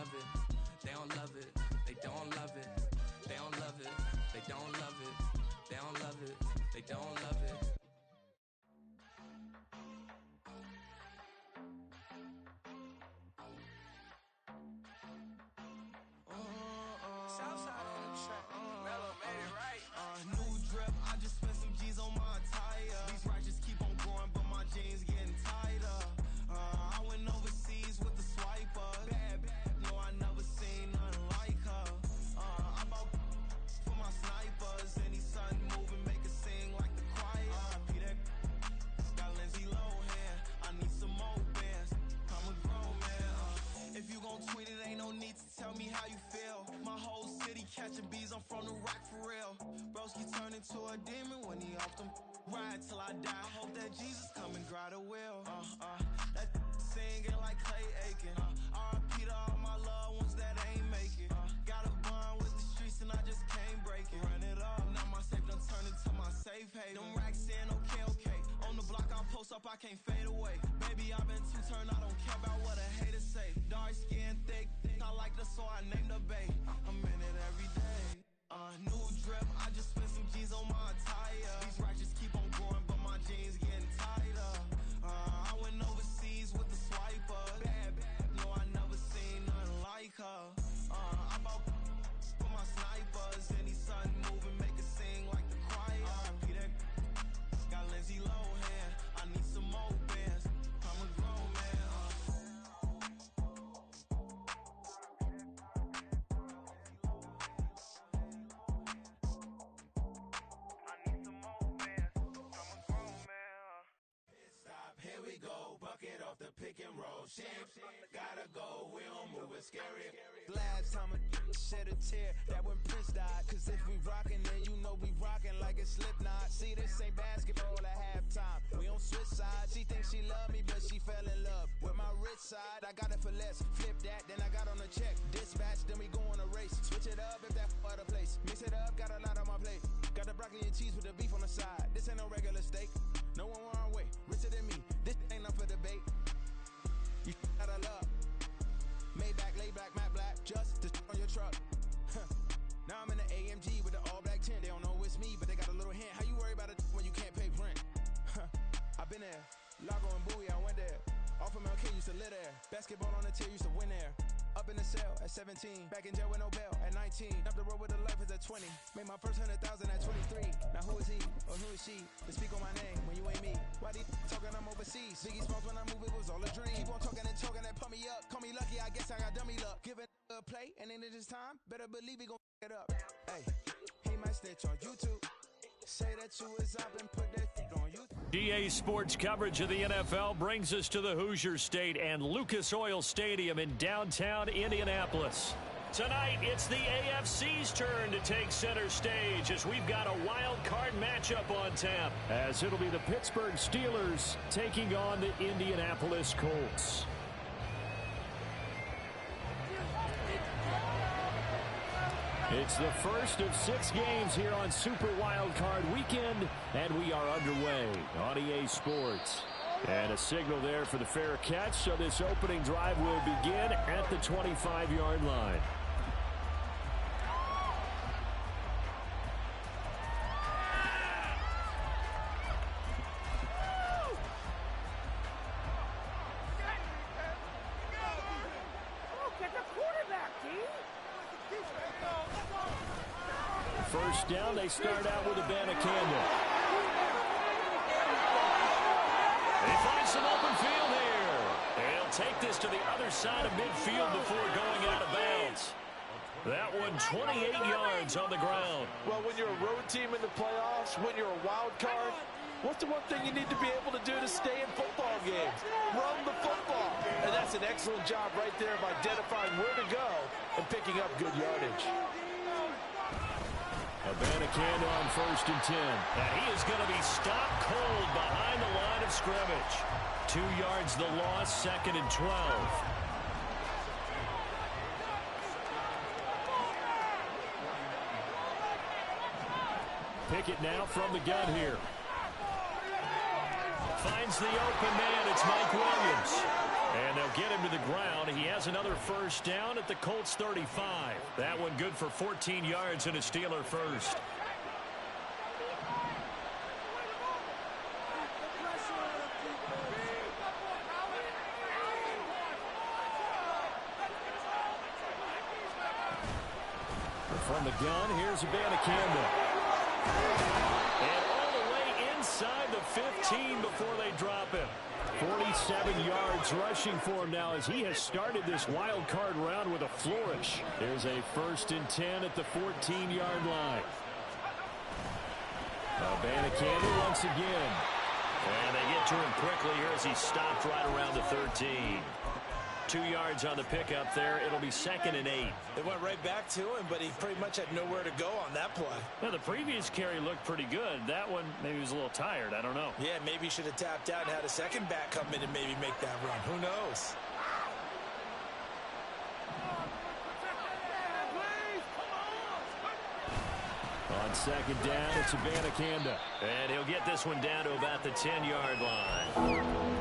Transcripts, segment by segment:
love it. They don't love it. They don't love it. They don't love it. They don't love it. They don't love it. They don't love it. Southside on the track. Mellow made it right. New drip, I just spent some G's on my attire. These righteous keep on going, but my jeans getting tighter. I went overseas with the swiper. Bad, no, I never seen nothing like her. I bought for my snipers. Any sun moving, make it sing like the choir. Peter got Lindsay Lohan. I need some more bands. I'm a grown man. If you gon' tweet it, ain't no need to tell me how you feel. My whole city catching bees, I'm from the rock for real. Broski turned into a demon when he off them. Ride till I die. I hope that Jesus come and grab the wheel. That singing like Clay Aiken. R.I.P. to all my loved ones that ain't make it. Got a bond with the streets and I just can't break it. Run it up, now my safe done turned into my safe haven. Them racks in, okay. On the block I post up, I can't fade away. Baby, I've been too turned, I don't care about what a hater say. Dark skin, thick, I like the so I named the bay. I'm in it every day. New drip, I just spent some G's on my attire. These righteous keep on going, but my jeans getting tighter. I went overseas with the swiper. Bad, no, I never seen nothing like her. I bought for my snipers. Any sun moving, make it sing like the choir. Peter got Lindsay Lohan. I need some more bands. I'm a grown man. Here we go, bucket off the pick and roll. Shit, gotta go, we don't move it scary. Last time a shed a tear, that when Prince died. Cause if we rockin', then you know we rockin' like a Slipknot. See, this ain't basketball at halftime. We on switch sides. She thinks she love me, but she fell in love with my rich side. I got it for less. Flip that, then I got on a check. Dispatch, then we go on a race. Switch it up if that other place. Mix it up, got a lot on my plate. Got the broccoli and cheese with the beef on the side. This ain't no regular steak. No one wrong way, richer than me. This ain't up for debate. You out of luck. Maybach, lay black, matte black, just to on your truck. Now I'm in the AMG with the all black tint. They don't know it's me, but they got a little hint. How you worry about it when you can't pay rent? I've been there. Lago and Bowie, I went there. Off of MLK, used to live there. Basketball on the tier, used to win there. Up in the cell at 17. Back in jail with no bail at 19. Up the road with the life is at 20. Made my first 100,000 at 23. Now who is he or who is she to speak on my name when you ain't me? Why they talking I'm overseas? Biggie Smalls when I move it was all a dream. Keep on talking and talking and pump me up. Call me lucky, I guess I got dummy luck. Give it a play and then it is time. Better believe we gon' it up. Hey, he might snitch on YouTube. Say that you was up and put that on you. GA Sports coverage of the NFL brings us to the Hoosier State and Lucas Oil Stadium in downtown Indianapolis. Tonight, it's the AFC's turn to take center stage as we've got a wild card matchup on tap. As it'll be the Pittsburgh Steelers taking on the Indianapolis Colts. It's the first of 6 games here on Super Wild Card Weekend, and we are underway on EA Sports. And a signal there for the fair catch, so this opening drive will begin at the 25-yard line. First down, they start out with Abanikanda. They find some open field here. They'll take this to the other side of midfield before going out of bounds. That one 28 yards on the ground. Well, when you're a road team in the playoffs, when you're a wild card, what's the one thing you need to be able to do to stay in football games? Run the football. And that's an excellent job right there of identifying where to go and picking up good yardage. Abanikanda on 1st and 10. And he is going to be stopped cold behind the line of scrimmage. 2 yards the loss, 2nd and 12. Pickett now from the gun here. Finds the open man. It's Mike Williams. And they'll get him to the ground. He has another first down at the Colts 35. That one good for 14 yards and a Steeler first. From the gun, here's Abanikanda. And all the way inside the 15 before they drop him. 47 yards rushing for him now as he has started this wild card round with a flourish. There's a 1st and 10 at the 14-yard line. Abanikanda once again. And they get to him quickly here as he stopped right around the 13. 2 yards on the pickup there. It'll be 2nd and 8. They went right back to him, but he pretty much had nowhere to go on that play. Now, the previous carry looked pretty good. That one, maybe he was a little tired. I don't know. Yeah, maybe he should have tapped out and had a second back come in and maybe make that run. Who knows? On 2nd down, it's Abanikanda. And he'll get this one down to about the 10-yard line.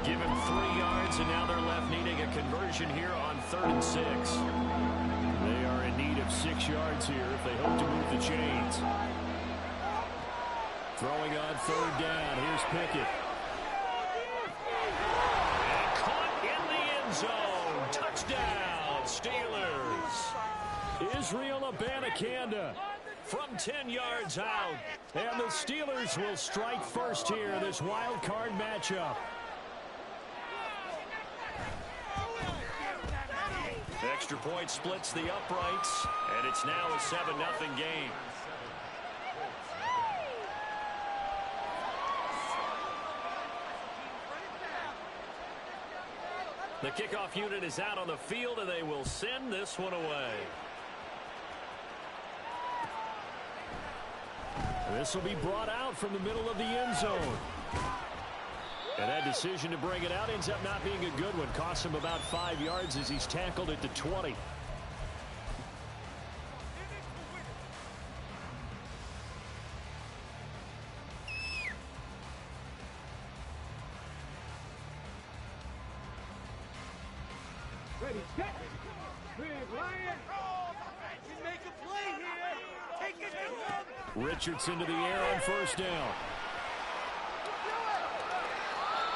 Give him 3 yards, and now they're left needing a conversion here on 3rd and 6. They are in need of 6 yards here if they hope to move the chains. Throwing on 3rd down. Here's Pickett. And caught in the end zone. Touchdown, Steelers. Israel Abanikanda from 10 yards out. And the Steelers will strike first here in this wild card matchup. Extra point splits the uprights, and it's now a 7-0 game. The kickoff unit is out on the field, and they will send this one away. This will be brought out from the middle of the end zone. And that decision to bring it out ends up not being a good one. Costs him about 5 yards as he's tackled at the 20. Ready, set. Big Lion. Make a play here. Take it. Richardson to the air on 1st down.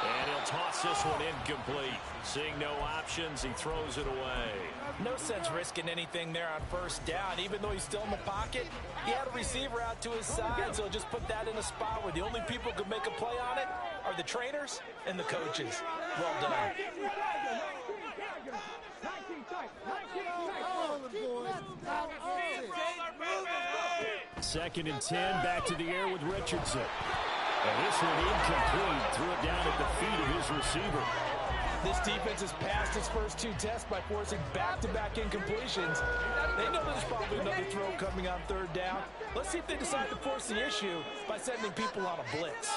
And he'll toss this one incomplete. Seeing no options, he throws it away. No sense risking anything there on 1st down. Even though he's still in the pocket, he had a receiver out to his side, so just put that in a spot where the only people who could make a play on it are the trainers and the coaches. Well done. 2nd and 10, back to the air with Richardson. And this one incomplete. Threw it down at the feet of his receiver. This defense has passed its first 2 tests by forcing back-to-back incompletions. They know there's probably another throw coming on 3rd down. Let's see if they decide to force the issue by sending people on a blitz.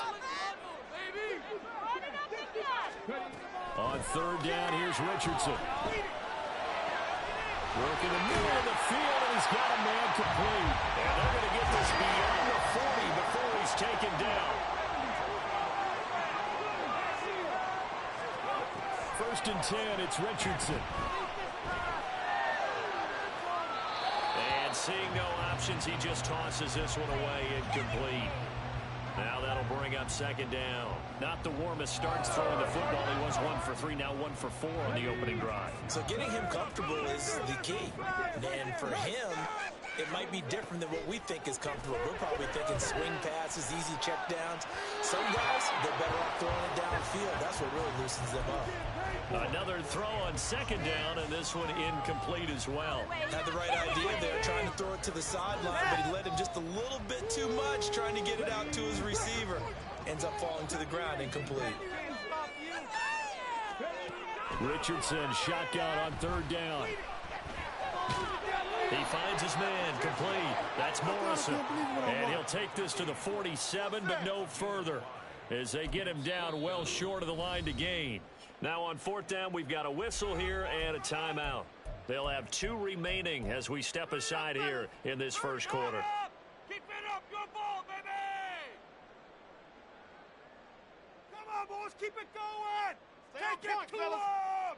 On 3rd down, here's Richardson. Working the middle of the field, and he's got a man complete. And they're going to get this beyond the 40 before he's taken down. 1st and 10, it's Richardson. And seeing no options, he just tosses this one away incomplete. Now that'll bring up 2nd down. Not the warmest starts throwing the football. He was 1 for 3, now 1 for 4 on the opening drive. So getting him comfortable is the key. And for him, it might be different than what we think is comfortable. We're probably thinking swing passes, easy check downs. Some guys, they're better off throwing it downfield. That's what really loosens them up. Another throw on 2nd down, and this one incomplete as well. Had the right idea there, trying to throw it to the sideline, but he let him just a little bit too much, trying to get it out to his receiver. Ends up falling to the ground, incomplete. Richardson, shotgun on 3rd down. He finds his man, complete. That's Morrison. And he'll take this to the 47, but no further, as they get him down well short of the line to gain. Now on 4th down, we've got a whistle here and a timeout. They'll have 2 remaining as we step aside here in this first quarter. Keep it up, your ball, baby! Come on, boys, keep it going! Take it to him!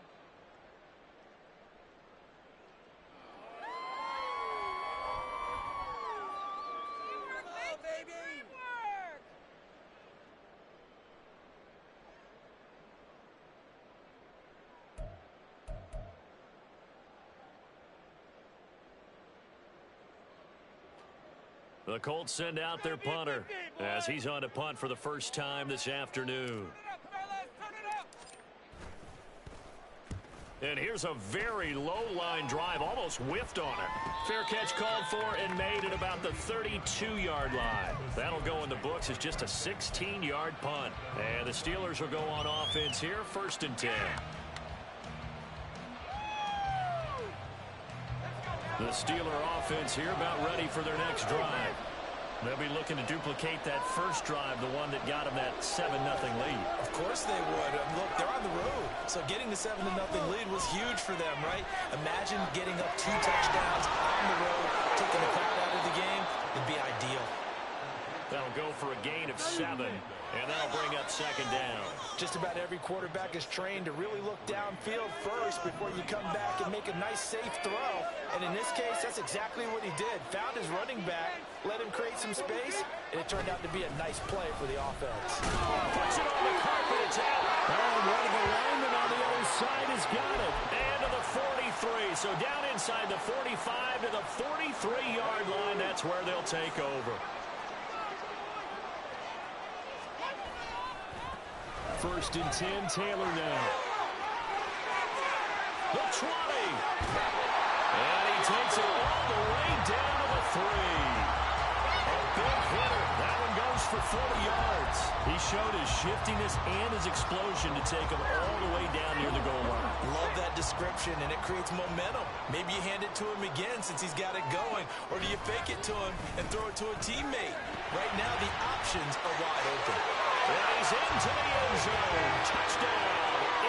The Colts send out their punter as he's on to punt for the first time this afternoon. And here's a very low-line drive, almost whiffed on it. Fair catch called for and made at about the 32-yard line. That'll go in the books as just a 16-yard punt. And the Steelers will go on offense here, 1st and 10. The Steeler offense here about ready for their next drive. They'll be looking to duplicate that first drive, the one that got them that 7-0 lead. Of course they would. Look, they're on the road. So getting the 7-0 lead was huge for them, right? Imagine getting up 2 touchdowns on the road, taking the crowd out of the game. It'd be ideal. That'll go for a gain of 7, and that'll bring up 2nd down. Just about every quarterback is trained to really look downfield first before you come back and make a nice, safe throw. And in this case, that's exactly what he did. Found his running back, let him create some space, and it turned out to be a nice play for the offense. Puts it on the carpet, it's out. Oh, one of the linemen on the other side has got it. And to the 43, so down inside the 45 to the 43-yard line. That's where they'll take over. 1st and 10, Taylor now. The 20. And he takes it all the way down to the 3. A big hitter. That one goes for 40 yards. He showed his shiftiness and his explosion to take him all the way down near the goal line. Love that description, and it creates momentum. Maybe you hand it to him again since he's got it going, or do you fake it to him and throw it to a teammate? Right now, the options are wide open. And he's into the end zone. Touchdown,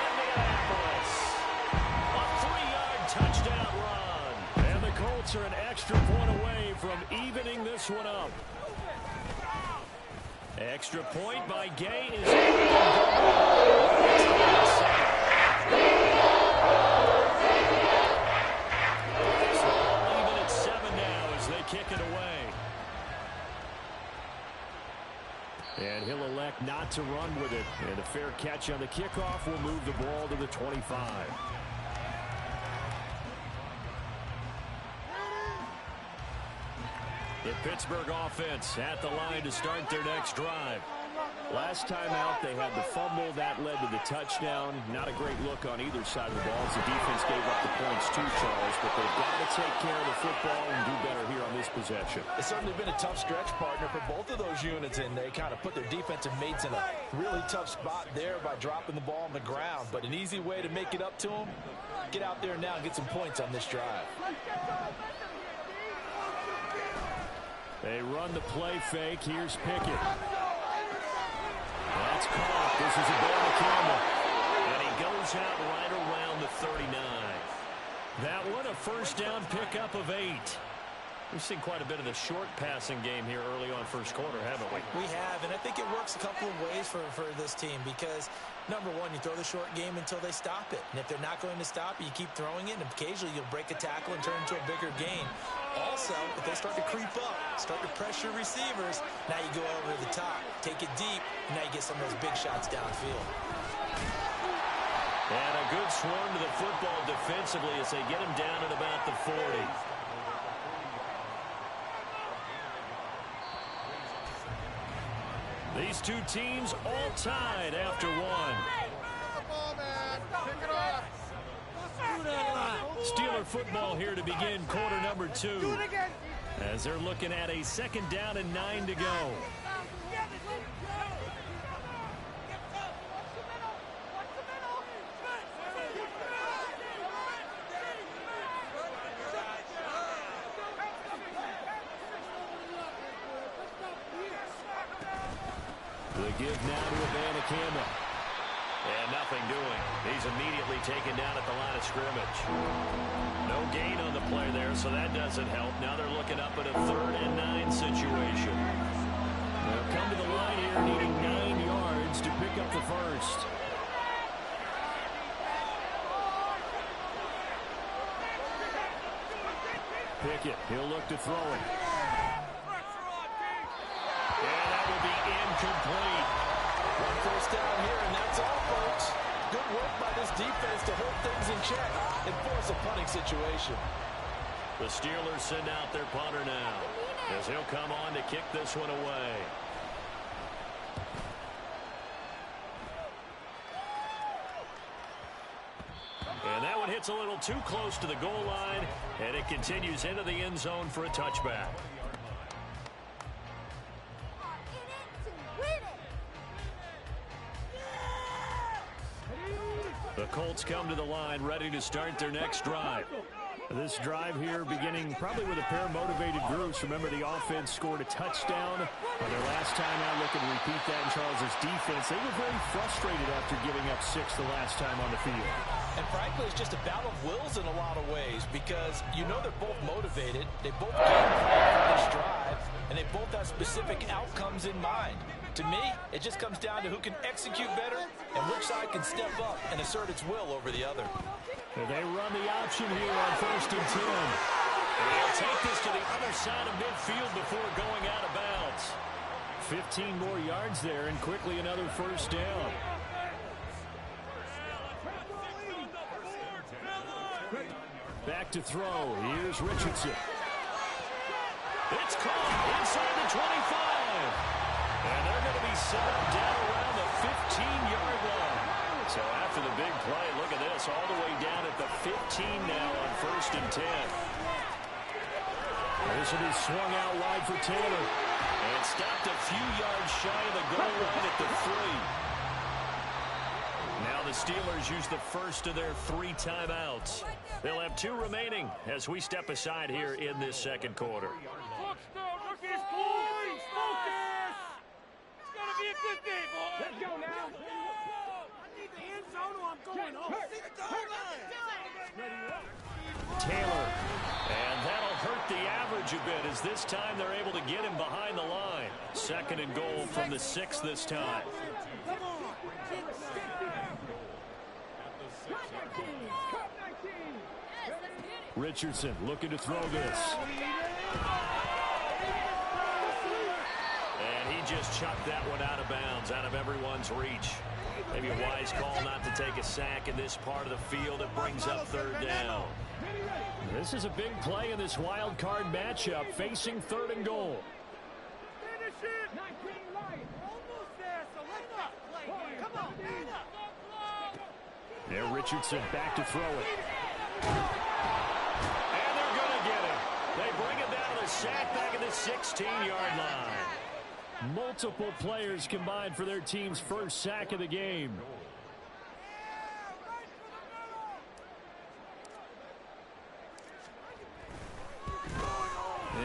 Indianapolis. A 3-yard touchdown run. And the Colts are an extra point away from evening this one up. Extra point by Gay is so even at 7 now as they kick it away. And he'll elect not to run with it. And a fair catch on the kickoff will move the ball to the 25. The Pittsburgh offense at the line to start their next drive. Last time out, they had the fumble. That led to the touchdown. Not a great look on either side of the ball as the defense gave up the points too, Charles. But they've got to take care of the football and do better here on this possession. It's certainly been a tough stretch, partner, for both of those units, and they kind of put their defensive mates in a really tough spot there by dropping the ball on the ground. But an easy way to make it up to them, get out there now and get some points on this drive. They run the play fake. Here's Pickett. That's caught. This is a ball to Campbell. And he goes out right around the 39. That one a 1st down pickup of 8. We've seen quite a bit of the short passing game here early on 1st quarter, haven't we? We have, and I think it works a couple of ways for this team because, number one, you throw the short game until they stop it. And if they're not going to stop it, you keep throwing it, and occasionally you'll break a tackle and turn it into a bigger gain. Also, if they start to creep up, start to pressure receivers, now you go over the top, take it deep, and now you get some of those big shots downfield. And a good swarm to the football defensively as they get him down at about the 40. These two teams all tied after one. Steeler football here to begin quarter number 2. As they're looking at a 2nd down and 9 to go. The give now to Havana Campbell. And nothing doing. He's immediately taken down at the line of scrimmage. No gain on the play there, so that doesn't help. Now they're looking up at a 3rd and 9 situation. They'll come to the line here needing 9 yards to pick up the first. Pickett, he'll look to throw it. And that will be incomplete. 1 first down here, and that's all, folks. Good work by this defense to hold things in check and force a punting situation. The Steelers send out their punter now, as he'll come on to kick this one away. And that one hits a little too close to the goal line, and it continues into the end zone for a touchback. The Colts come to the line ready to start their next drive. This drive here beginning probably with a pair of motivated groups. Remember, the offense scored a touchdown on their last time out. Looking to repeat that in Charles's defense. They were very frustrated after giving up 6 the last time on the field. And frankly, it's just a battle of wills in a lot of ways because you know they're both motivated. They both game plan for this drive, and they both have specific outcomes in mind. To me, it just comes down to who can execute better and which side can step up and assert its will over the other. They run the option here on 1st and 10. They'll take this to the other side of midfield before going out of bounds. 15 more yards there, and quickly another first down. Back to throw. Here's Richardson. It's caught inside the 25. And they're going to be set up down around the 15-yard line. So after the big play, look at this, all the way down at the 15 now on 1st and 10. This will be swung out wide for Taylor. And stopped a few yards shy of the goal line at the 3. Now the Steelers use the first of their 3 timeouts. They'll have 2 remaining as we step aside here in this second quarter. Good game, boy. Let's go now. I need the end zone or I'm going home. See the goal line. Taylor. And that'll hurt the average a bit as this time they're able to get him behind the line. 2nd and goal from the 6 this time. Come on. Richardson looking to throw this. Just chucked that one out of bounds, out of everyone's reach. Maybe a wise call not to take a sack in this part of the field. It brings up 3rd down. This is a big play in this wild card matchup, facing 3rd and goal. Finish it. Almost there, so let's not play here. Come on, man up. There, Richardson back to throw it. And they're going to get it. They bring it down to the sack back at the 16-yard line. Multiple players combined for their team's first sack of the game.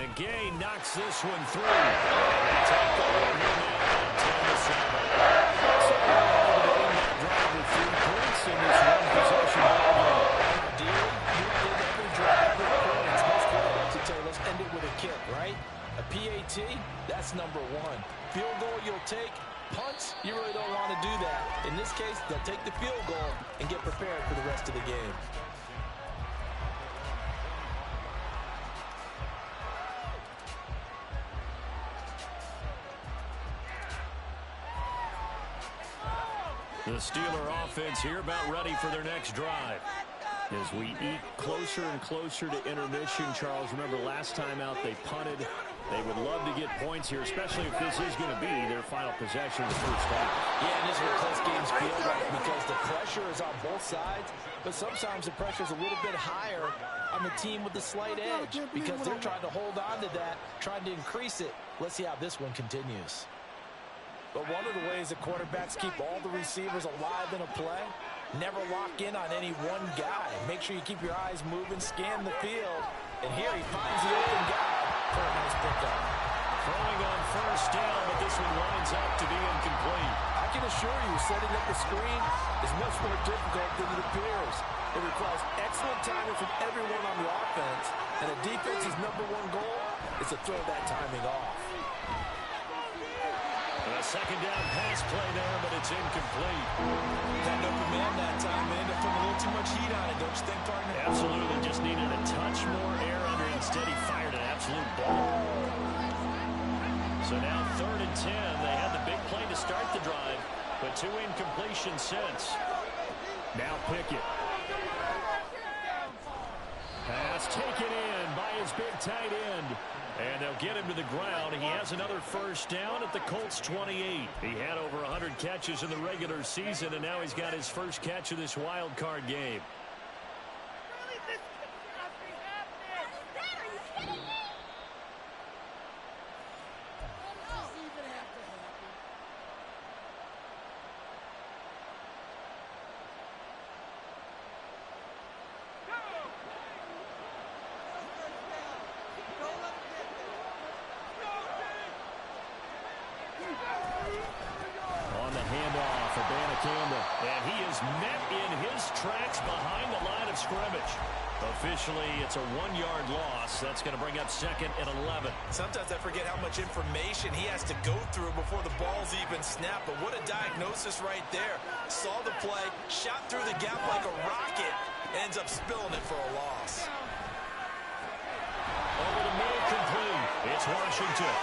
And Gay knocks this one through. They take the lead here now, 10-7. So that drive with 3 points in this one-possession ball game. Ideally, you did every drive with points. Most quarterbacks would say, let's end it with a kick, right? A PAT, that's number 1. Field goal you'll take. Punts, you really don't want to do that. In this case, they'll take the field goal and get prepared for the rest of the game. The Steeler offense here about ready for their next drive. As we eke closer and closer to intermission, Charles, remember last time out they punted. They would love to get points here, especially if this is going to be their final possession of the first half. Yeah, and this is what close games feel like because the pressure is on both sides, but sometimes the pressure is a little bit higher on the team with the slight edge because they're trying to hold on to that, trying to increase it. Let's see how this one continues. But one of the ways that quarterbacks keep all the receivers alive in a play, never lock in on any one guy. Make sure you keep your eyes moving, scan the field, and here he finds the open guy for a nice pickup. Throwing on first down, but this one lines up to be incomplete. I can assure you, setting up the screen is much more difficult than it appears. It requires excellent timing from everyone on the offense, and the defense's #1 goal is to throw that timing off. A second down pass play there, but it's incomplete. Had no command that time, man. They're putting a little too much heat on it, don't you think, partner? Absolutely, just needed a touch more air under it. Instead, he fired an absolute ball. So now 3rd and 10. They had the big play to start the drive, but 2 incompletions since. Now Pickett. Pass taken in. by his big tight end. And they'll get him to the ground. He has another first down at the Colts 28. He had over 100 catches in the regular season, and now he's got his first catch of this wild card game. And he is met in his tracks behind the line of scrimmage. Officially, it's a 1-yard loss. That's going to bring up second and 11. Sometimes I forget how much information he has to go through before the ball's even snapped. But what a diagnosis right there. Saw the play, shot through the gap like a rocket, ends up spilling it for a loss. Over the middle, complete. It's Washington.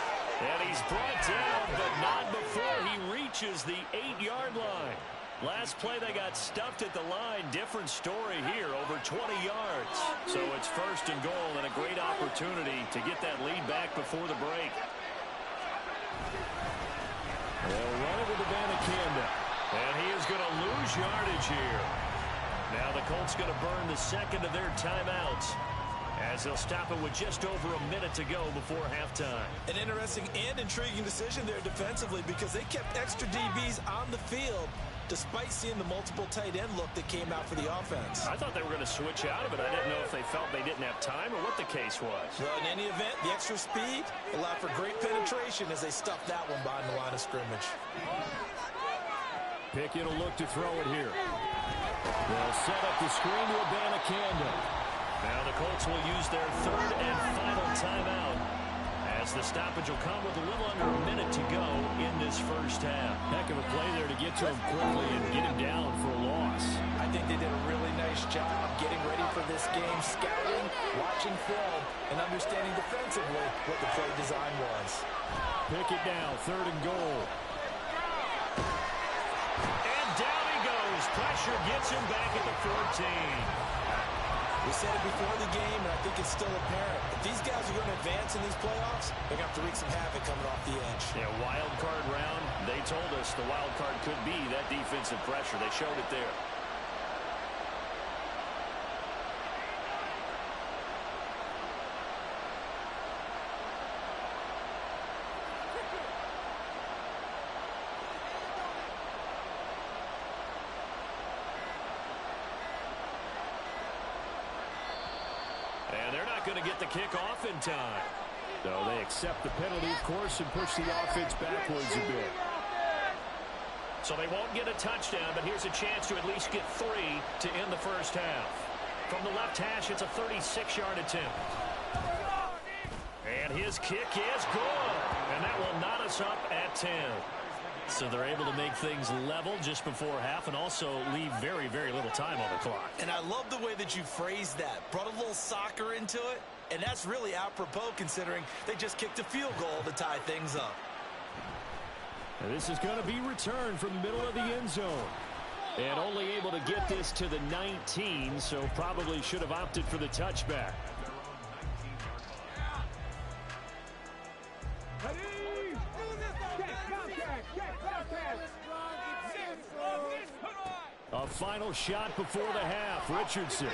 And he's brought down, but not before he reaches the 8-yard line. Last play, they got stuffed at the line. Different story here, over 20 yards. So it's first and goal and a great opportunity to get that lead back before the break. They'll run it with the Banacanda. And he is going to lose yardage here. Now the Colts going to burn the second of their timeouts, as they'll stop it with just over a minute to go before halftime. An interesting and intriguing decision there defensively, because they kept extra DBs on the field despite seeing the multiple tight end look that came out for the offense. I thought they were going to switch out of it. I didn't know if they felt they didn't have time or what the case was. Well, in any event, the extra speed allowed for great penetration as they stuffed that one behind the line of scrimmage. Pickett will look to throw it here. They'll set up the screen to Abanikanda. Now the Colts will use their third and final timeout, as the stoppage will come with a little under a minute to go in this first half. Heck of a play there to get to him quickly and get him down for a loss. I think they did a really nice job getting ready for this game, scouting, watching film, and understanding defensively what the play design was. Pickett now, third and goal. And down he goes. Pressure gets him back at the 14. We said it before the game, and I think it's still apparent. If these guys are going to advance in these playoffs, they're going to have to wreak some havoc coming off the edge. Yeah, wild card round. They told us the wild card could be that defensive pressure. They showed it there. And they're not going to get the kick off in time. So they accept the penalty, of course, and push the offense backwards a bit. So they won't get a touchdown, but here's a chance to at least get 3 to end the first half. From the left hash, it's a 36-yard attempt. And his kick is good. And that will knot us up at 10. So they're able to make things level just before half and also leave very, very little time on the clock. And I love the way that you phrased that. Brought a little soccer into it, and that's really apropos considering they just kicked a field goal to tie things up. And this is going to be returned from the middle of the end zone. And only able to get this to the 19, so probably should have opted for the touchback. A final shot before the half. Richardson.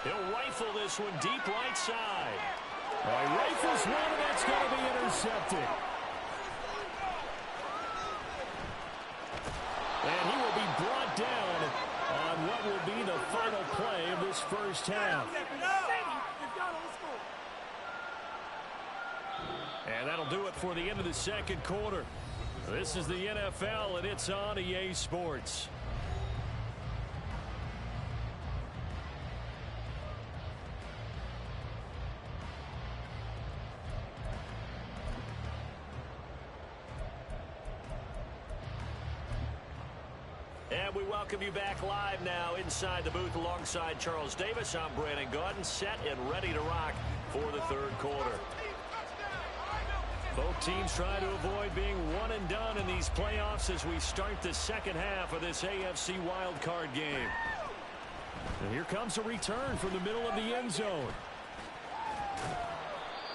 He'll rifle this one deep right side. He rifles one, and that's going to be intercepted. And he will be brought down on what will be the final play of this first half. And that'll do it for the end of the second quarter. This is the NFL, and it's on EA Sports. And we welcome you back live now inside the booth alongside Charles Davis. I'm Brandon Gaudin, set and ready to rock for the third quarter. Both teams try to avoid being one and done in these playoffs as we start the second half of this AFC wildcard game. And here comes a return from the middle of the end zone.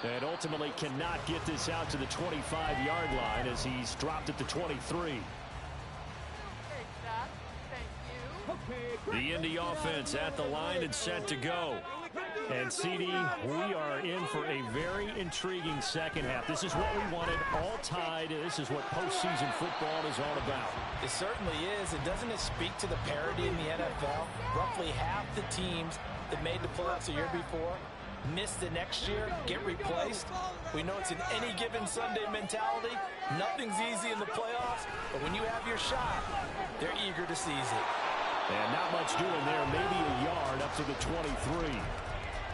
And ultimately cannot get this out to the 25-yard line as he's dropped at the 23. The Indy offense at the line and set to go. And, CD, we are in for a very intriguing second half. This is what we wanted, all tied. This is what postseason football is all about. It certainly is. And doesn't it speak to the parity in the NFL? Roughly half the teams that made the playoffs the year before miss the next year, get replaced. We know it's an any given Sunday mentality. Nothing's easy in the playoffs, but when you have your shot, they're eager to seize it. And not much doing there, maybe a yard up to the 23.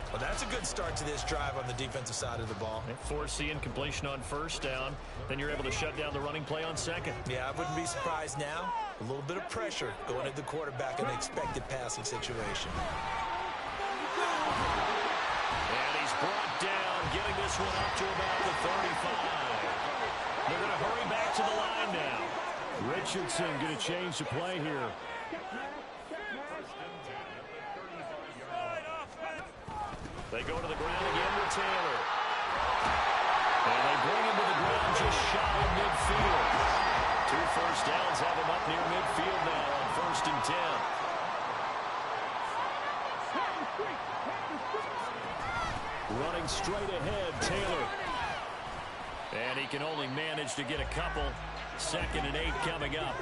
Well, that's a good start to this drive on the defensive side of the ball. Force the incompletion on first down. Then you're able to shut down the running play on second. Yeah, I wouldn't be surprised now. A little bit of pressure going at the quarterback in an expected passing situation. And he's brought down, getting this one up to about the 35. They're going to hurry back to the line now. Richardson going to change the play here. They go to the ground again with Taylor. And they bring him to the ground just shy of midfield. 2 first downs have him up near midfield now on 1st and 10. Running straight ahead, Taylor. And he can only manage to get a couple. 2nd and 8 coming up.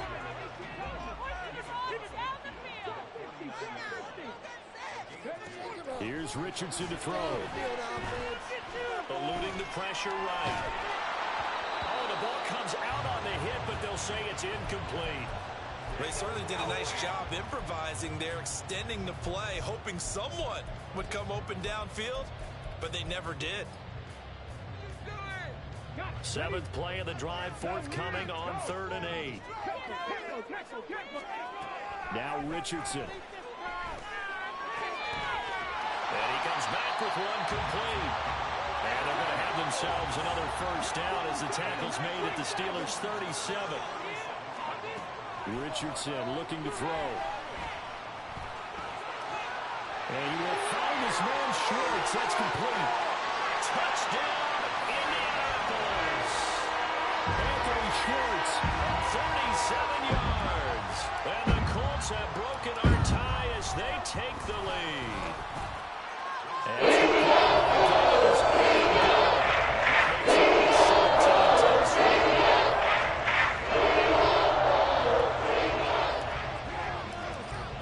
Here's Richardson to throw. Eluding the pressure right. Oh, the ball comes out on the hit, but they'll say it's incomplete. They certainly did a nice job improvising there, extending the play, hoping someone would come open downfield, but they never did. 7th play of the drive, forthcoming on 3rd and 8. Now Richardson. And he comes back with one complete. And they're going to have themselves another first down as the tackle's made at the Steelers' 37. Richardson looking to throw. And he will find his man Schwartz. That's complete. Touchdown, Indianapolis. Anthony Schwartz, 37 yards. And the Colts have broken our tie as they take the lead.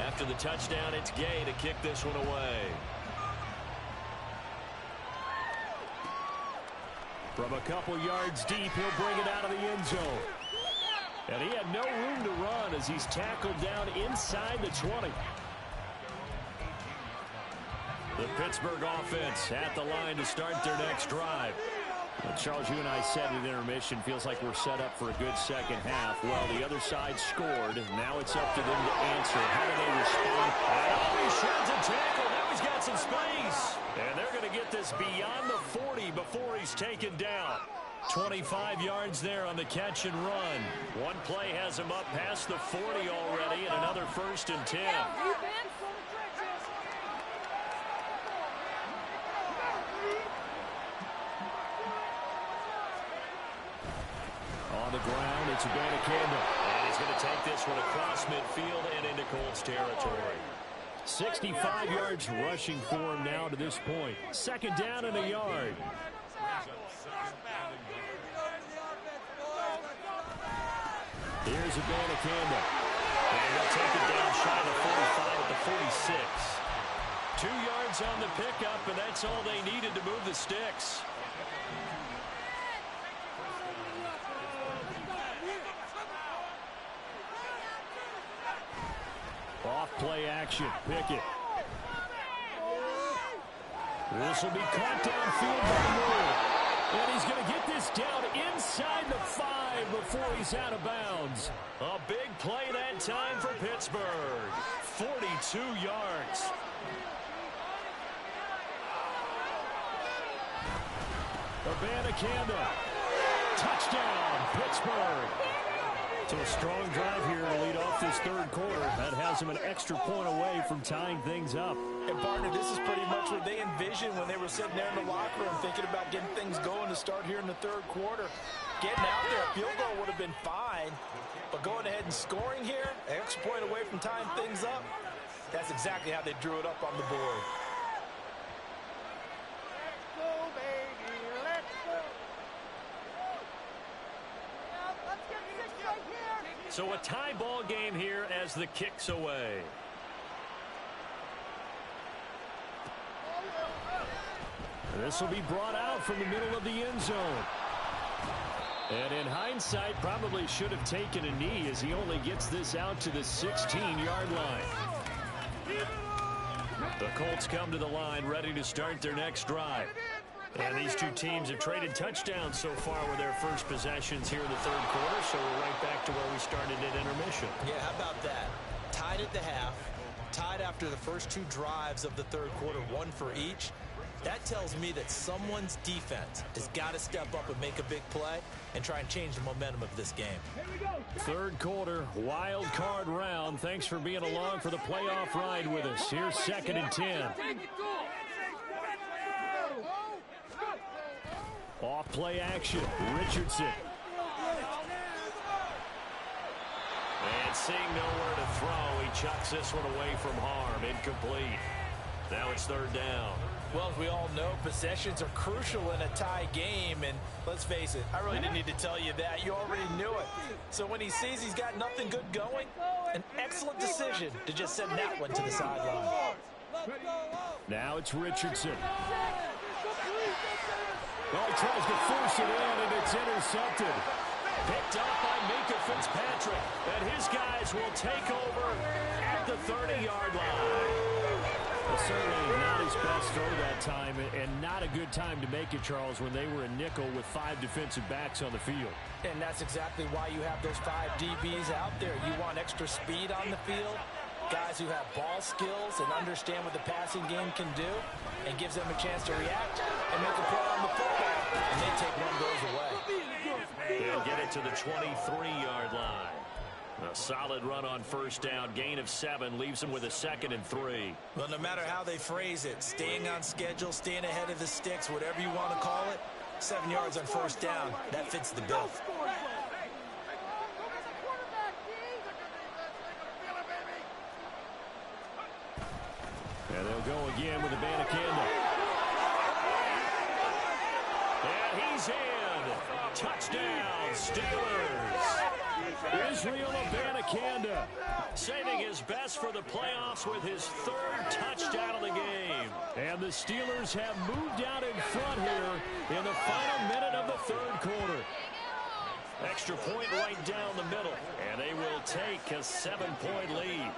After the touchdown, it's Gay to kick this one away. From a couple yards deep, he'll bring it out of the end zone. And he had no room to run as he's tackled down inside the 20. The Pittsburgh offense at the line to start their next drive. Well, Charles, you and I said at intermission, feels like we're set up for a good second half. Well, the other side scored. Now it's up to them to answer. How do they respond? Oh, he sheds a tackle. Now he's got some space. And they're going to get this beyond the 40 before he's taken down. 25 yards there on the catch and run. One play has him up past the 40 already, and another 1st and 10. On the ground, it's Abanikanda. And he's going to take this one across midfield and into Colts territory. 65 yards rushing for him now to this point. 2nd down and a yard. Here's Abanikanda. And they'll take it down shy of the 45 at the 46. 2 yards on the pickup, and that's all they needed to move the sticks. Off play action. Pickett. This will be caught downfield by Moore. And he's going to get this down inside the 5 before he's out of bounds. A big play that time for Pittsburgh. 42 yards. Abanikanda. Touchdown, Pittsburgh. So a strong drive here to lead off this 3rd quarter. That has them an extra point away from tying things up. And partner, this is pretty much what they envisioned decision when they were sitting there in the locker room thinking about getting things going to start here in the third quarter. Getting out there, a field goal would have been fine, but going ahead and scoring here, an extra point away from tying things up, that's exactly how they drew it up on the board. Let's go, baby, let's go. Yeah, let's get 6 right here. So a tie ball game here as the kick's away. And this will be brought out from the middle of the end zone. And in hindsight, probably should have taken a knee as he only gets this out to the 16-yard line. The Colts come to the line ready to start their next drive. And these two teams have traded touchdowns so far with their first possessions here in the third quarter, so we're right back to where we started at intermission. Yeah, how about that? Tied at the half, tied after the first two drives of the third quarter, one for each. That tells me that someone's defense has got to step up and make a big play and try and change the momentum of this game. Third quarter, wild card round. Thanks for being along for the playoff ride with us. Here's 2nd and 10. Off play action, Richardson. And seeing nowhere to throw, he chucks this one away from harm. Incomplete. Now it's third down. Well, as we all know, possessions are crucial in a tie game, and let's face it, I really didn't need to tell you that. You already knew it. So when he sees he's got nothing good going, an excellent decision to just send that one to the sideline. Now it's Richardson. Well, he tries to force it in, and it's intercepted. Picked up by Minka Fitzpatrick, and his guys will take over at the 30-yard line. Well, certainly not his best throw that time, and not a good time to make it, Charles, when they were a nickel with 5 defensive backs on the field. And that's exactly why you have those 5 DBs out there. You want extra speed on the field, guys who have ball skills and understand what the passing game can do, and gives them a chance to react and make a play on the football, and they take one of those away. They'll get it to the 23-yard line. A solid run on first down. Gain of 7 leaves them with a 2nd and 3. Well, no matter how they phrase it, staying on schedule, staying ahead of the sticks, whatever you want to call it, 7 yards on first down, that fits the bill. And they'll go again with Abanikanda. And he's in. Touchdown, Steelers. Israel Abanikanda saving his best for the playoffs with his 3rd touchdown of the game. And the Steelers have moved out in front here in the final minute of the 3rd quarter. Extra point right down the middle, and they will take a 7-point lead.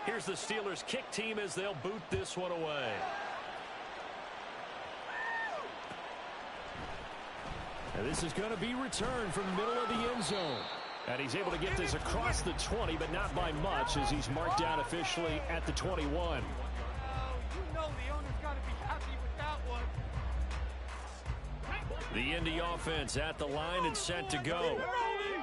Here's the Steelers kick team as they'll boot this one away. And this is going to be returned from the middle of the end zone. And he's able to get this across the 20, but not by much, as he's marked down officially at the 21. You know the owner's got to be happy with that one. The Indy offense at the line and set to go.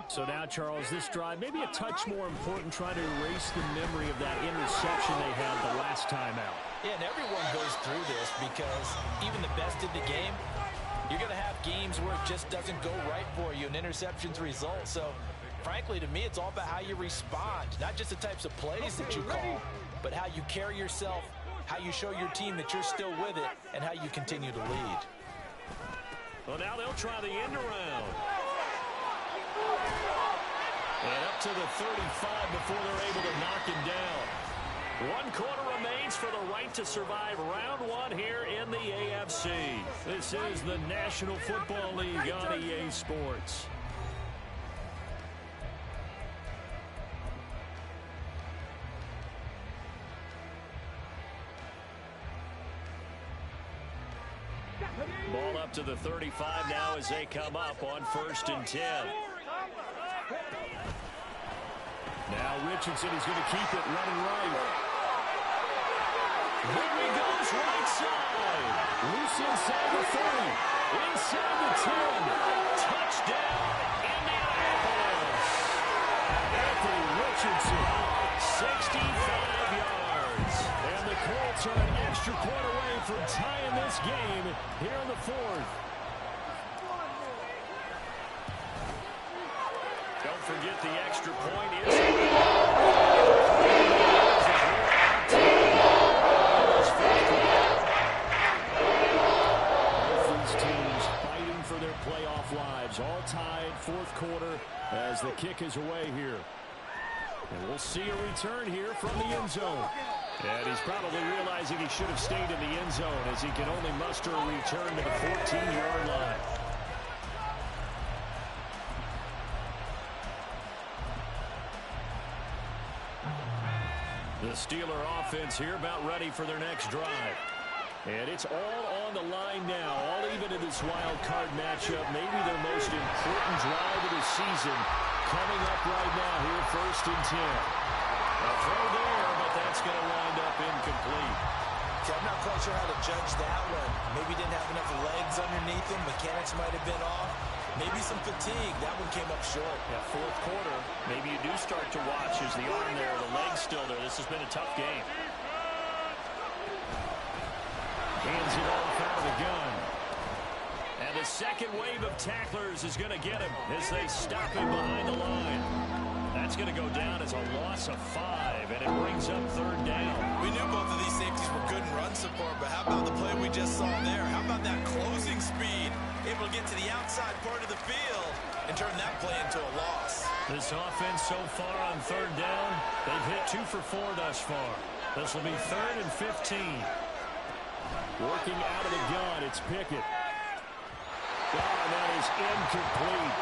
So now, Charles, this drive maybe a touch more important, trying to erase the memory of that interception they had the last time out. Yeah, and everyone goes through this because even the best in the game, you're going to have games where it just doesn't go right for you, and interceptions result. So, frankly, to me, it's all about how you respond, not just the types of plays that you call, but how you carry yourself, how you show your team that you're still with it, and how you continue to lead. Well, now they'll try the end around. And up to the 35 before they're able to knock him down. 1 quarter remains for the right to survive round 1 here in the AFC. This is the National Football League on EA Sports. Ball up to the 35 now as they come up on 1st and 10. Now Richardson is going to keep it running right. There he goes right side. Loose inside the 30. Inside the 10. Touchdown, Indianapolis. Anthony Richardson, 65 yards. And the Colts are an extra point away from tying in this game here in the fourth. Don't forget the extra point is both these teams fighting for their playoff lives. All tied fourth quarter as the kick is away here. And we'll see a return here from the end zone. And he's probably realizing he should have stayed in the end zone as he can only muster a return to the 14-yard line. The Steeler offense here about ready for their next drive. And it's all on the line now, all even in this wild card matchup. Maybe their most important drive of the season coming up right now here, 1st and 10. A throw there, but that's going to wind up incomplete. See, I'm not quite sure how to judge that one. Maybe didn't have enough legs underneath him. Mechanics might have been off. Maybe some fatigue. That one came up short. Yeah, fourth quarter, maybe you do start to watch as the arm there, the leg's still there. This has been a tough game. Hands it off out of the gun. And the second wave of tacklers is going to get him as they stop him behind the line. That's going to go down as a loss of 5, and it brings up 3rd down. We knew both of these safeties were good in run support, but how about the play we just saw there? How about that closing speed? Able to get to the outside part of the field and turn that play into a loss. This offense so far on 3rd down, they've hit 2 for 4 thus far. This will be 3rd and 15. Working out of the gun, it's Pickett. Oh, that is incomplete.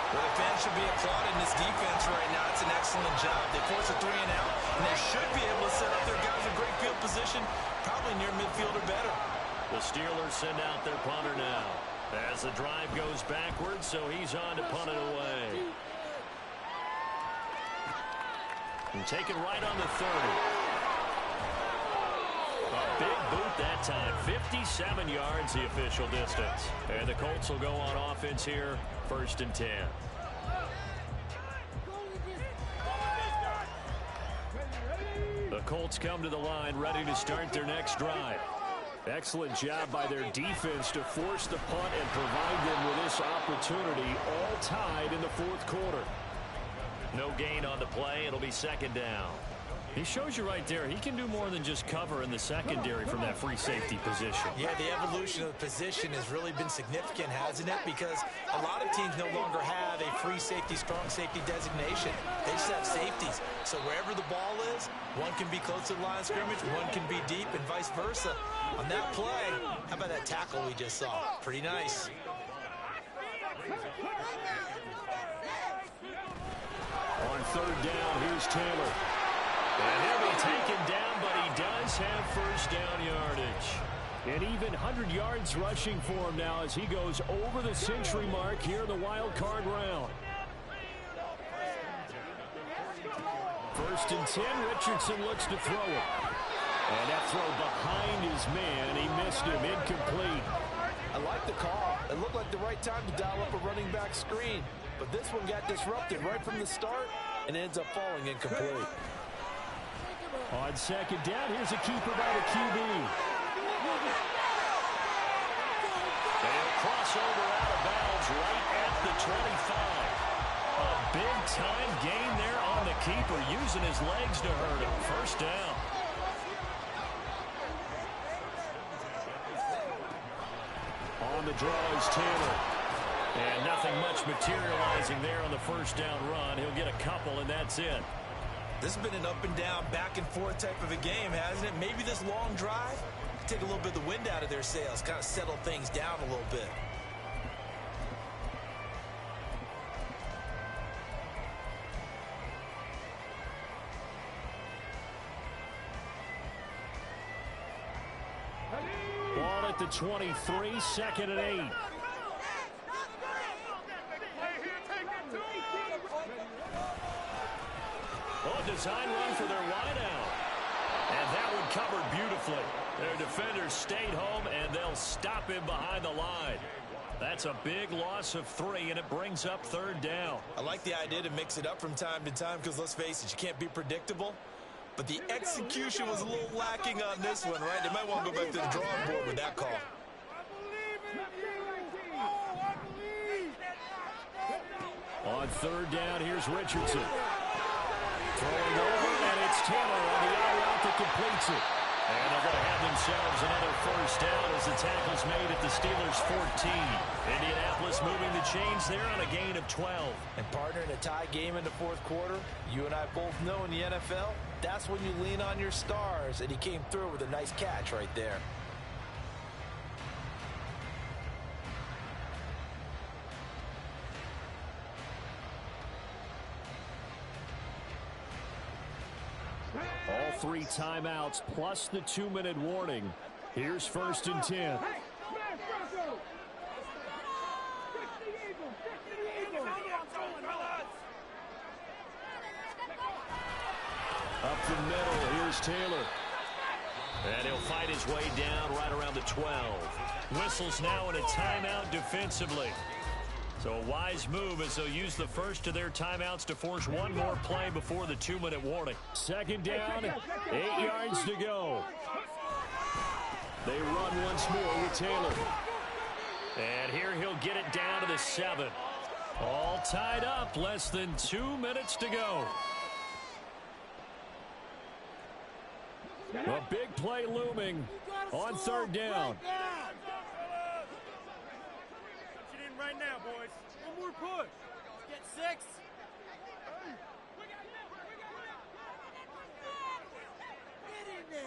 Well, the fans should be applauding this defense right now. It's an excellent job. They force a 3 and out, and they should be able to set up their guys in great field position, probably near midfield or better. The Steelers send out their punter now as the drive goes backwards, so he's on to punt it away. And taken right on the 30. A big boot that time. 57 yards the official distance. And the Colts will go on offense here, 1st and 10. The Colts come to the line ready to start their next drive. Excellent job by their defense to force the punt and provide them with this opportunity, all tied in the fourth quarter. No gain on the play. It'll be 2nd down. He shows you right there, he can do more than just cover in the secondary from that free safety position. Yeah, the evolution of the position has really been significant, hasn't it? Because a lot of teams no longer have a free safety, strong safety designation. They just have safeties. So wherever the ball is, one can be close to the line of scrimmage, one can be deep, and vice versa. On that play, how about that tackle we just saw? Pretty nice. On 3rd down, here's Taylor. And he'll be taken down, but he does have 1st down yardage. And even 100 yards rushing for him now as he goes over the century mark here in the wild card round. 1st and 10, Richardson looks to throw it. And that throw behind his man, he missed him, incomplete. I like the call. It looked like the right time to dial up a running back screen. But this one got disrupted right from the start and ends up falling incomplete. On 2nd down, here's a keeper by the QB. They'll cross over out of bounds right at the 25. A big-time gain there on the keeper, using his legs to hurt him. 1st down. On the draw is Taylor. And nothing much materializing there on the 1st down run. He'll get a couple, and that's it. This has been an up-and-down, back-and-forth type of a game, hasn't it? Maybe this long drive take a little bit of the wind out of their sails, kind of settle things down a little bit. Ball at the 23, 2nd and 8. Oh, design run for their wideout. And that one covered beautifully. Their defenders stayed home, and they'll stop him behind the line. That's a big loss of 3, and it brings up 3rd down. I like the idea to mix it up from time to time because, let's face it, you can't be predictable. but the execution was a little lacking on this one, right? They might want to go back to the drawing board with that call. On third down, here's Richardson. Throwing over, and it's Taylor on the out route that completes it. And they're going to have themselves another first down as the tackle's made at the Steelers' 14. Indianapolis moving the chains there on a gain of 12. And partner, in a tie game in the fourth quarter, you and I both know in the NFL, that's when you lean on your stars, and he came through with a nice catch right there. All 3 timeouts plus the 2-minute warning. Here's first and 10. Up the middle, here's Taylor. And he'll fight his way down right around the 12. Whistles now in a timeout defensively. So a wise move as they'll use the first of their timeouts to force one more play before the 2-minute warning. Second down, 8 yards to go. They run once more with Taylor. And here he'll get it down to the 7. All tied up, less than 2 minutes to go. A big play looming on third down. Right now, boys. One more push. Get 6. Get in there.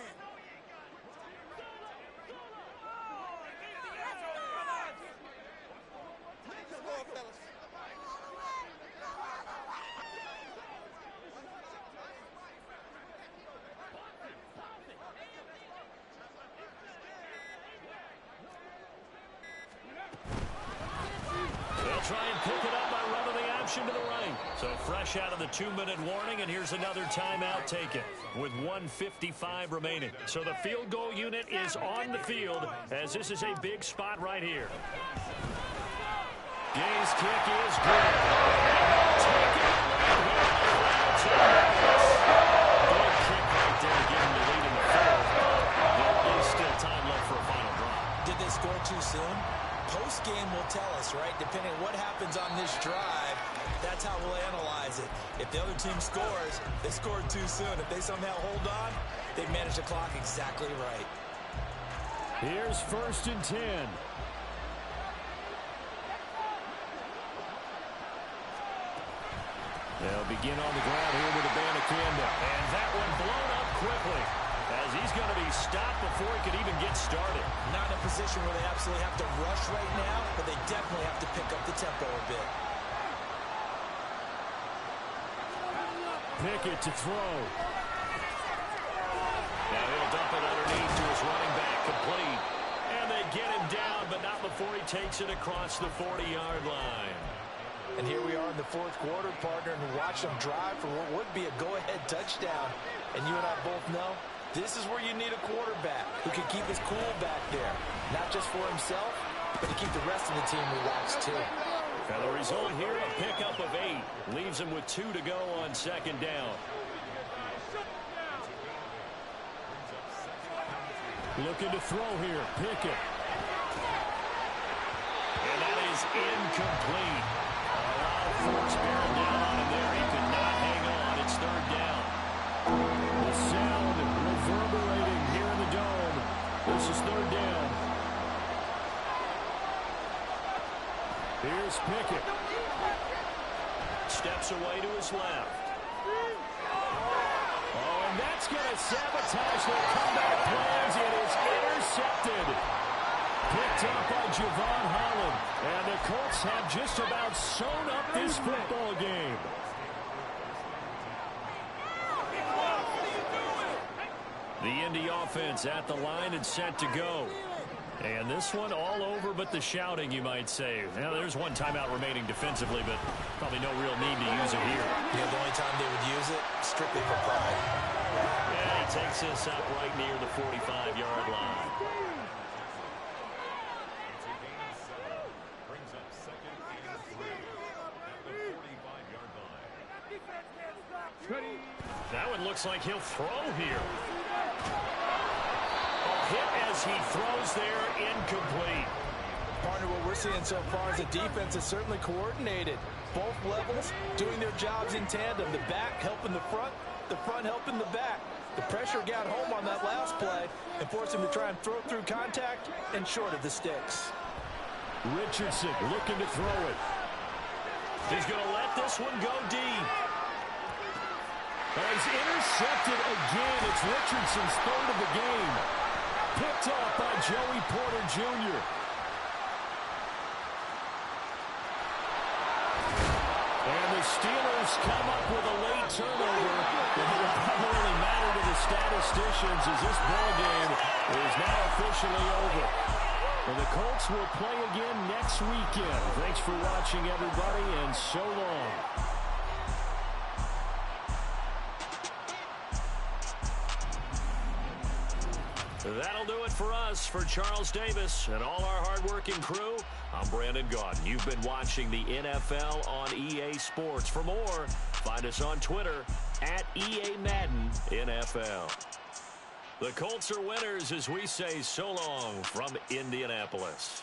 Try and pick it up by running the option to the right. So fresh out of the 2-minute warning, and here's another timeout taken with 1:55 remaining. So the field goal unit is on the field as this is a big spot right here. Gay's kick is good. Take it good kick right there to give him the lead in the fourth. There is still time left for a final drive. Did they score too soon? Post-game will tell us, right? Depending on what happens on this drive, that's how we'll analyze it. If the other team scores, they scored too soon. If they somehow hold on, they manage the clock exactly right. Here's first and 10. They'll begin on the ground here with a Abanikanda. And that one blown up quickly as he's going to be stopped before he could even get started. Not in a position where they absolutely have to rush right now, but they definitely have to pick up the tempo a bit. Pickett to throw. Now he'll dump it underneath to his running back, complete. And they get him down, but not before he takes it across the 40-yard line. And here we are in the fourth quarter, partner, and watch them drive for what would be a go-ahead touchdown. And you and I both know this is where you need a quarterback who can keep his cool back there. Not just for himself, but to keep the rest of the team relaxed too. And the result here, a pickup of 8. Leaves him with 2 to go on second down. Looking to throw here, Pickett. And that is incomplete. A lot of force bearing down on him there. He could not hang on. It's third down. The sound reverberating here in the dome. This is third down. Here's Pickett. Steps away to his left. Oh, and that's going to sabotage their comeback plans. It is intercepted. Picked up by Javon Holland. And the Colts have just about sewn up this football game. The Indy offense at the line and set to go. And this one all over but the shouting, you might say. Now, there's one timeout remaining defensively, but probably no real need to use it here. Yeah, the only time they would use it, strictly for pride. Yeah, he takes this up right near the 45-yard line. Brings up second and 3 at the 45-yard line. Defense can't stop you. That one looks like he'll throw here. A hit as he throws there, incomplete. Partner, what we're seeing so far is the defense is certainly coordinated. Both levels doing their jobs in tandem. The back helping the front helping the back. The pressure got home on that last play and forced him to try and throw through contact and short of the sticks. Richardson looking to throw it. He's going to let this one go deep. He's intercepted again. It's Richardson's third of the game. Picked off by Joey Porter Jr. And the Steelers come up with a late turnover. It will probably really matter to the statisticians as this ball game is now officially over. And the Colts will play again next weekend. Thanks for watching, everybody, and so long. That'll do it for us. For Charles Davis and all our hard-working crew, I'm Brandon Gaudin. You've been watching the NFL on EA Sports. For more, find us on Twitter at EA Madden NFL. The Colts are winners as we say so long from Indianapolis.